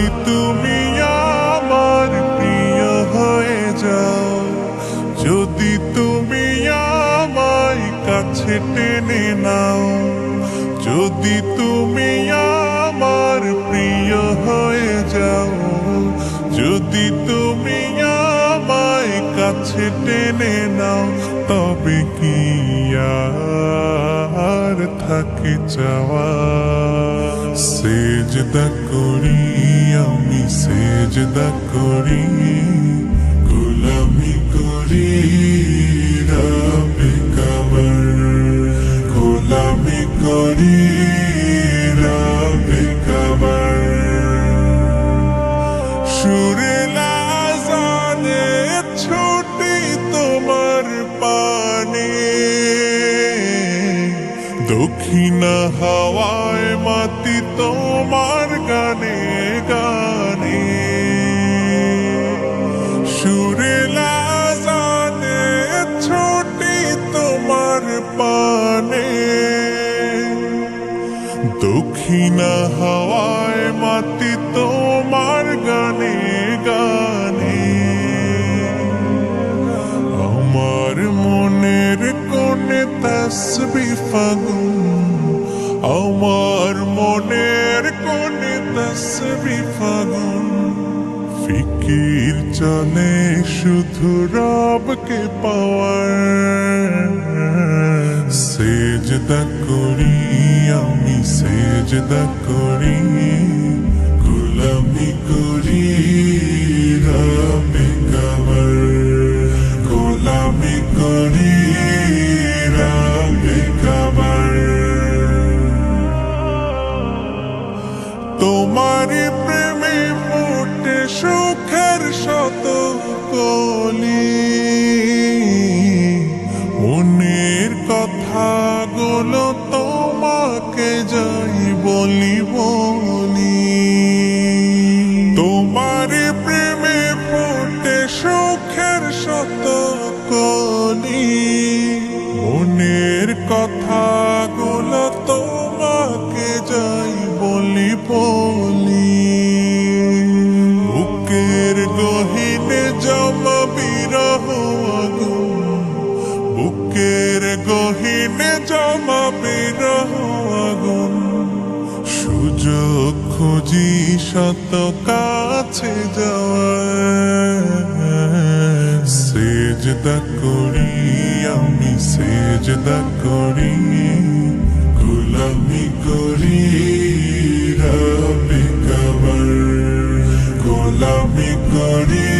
যদি তুমি আমার প্রিয় হয়ে যাও, যদি তুমি আমায় কাছে টেনে নাও, যদি তুমি আমার প্রিয় হয়ে যাও, যদি তুমি আমায় কাছে টেনে নাও, তবে কি আর থাকে চাওয়া। সেজদা করি আমি, সেজদা করি, গোলামি করি রবে কাবার, গোলামি করি রবে কাবার। সুরে লাজানে ছুটি তোমার পানে, দক্ষিণা হাওয়ায় মাতি তোমার গানে গানে। সুরে লাজানে ছুটি তোমার পানে, দক্ষিণা হাওয়ায় মাতি তোমার গানে গানে। আমার মনের কোণে তাসবিহ ফাগুন, আমার মনের কোণে তাসবিহ ফাগুন। ফিকির চলে শুধু রবকে পাওয়ার। সেজদা করি আমি, সেজদা করি, গোলামি করি রবে কাবার, গোলামি করি রবে কাবার। তোমারি প্রেমে ফুটে সুখের শত কলি, মনের কথাগুলো তোমাকে যাই বলি বলি। তোমারি প্রেমে ফুটে সুখের শত কলি, মনের কথাগুলো তোমাকে যাই বলি বলি। বুকের গহীনে জমা বিরহ আগুন, বুকের গহীনে জমা বিরহ আগুন। সুযোগ খুঁজি শত কাছে যাওয়ার। সেজদা করি আমি, সেজদা করি, গোলামি করি রবে কাবার, গোলামি করি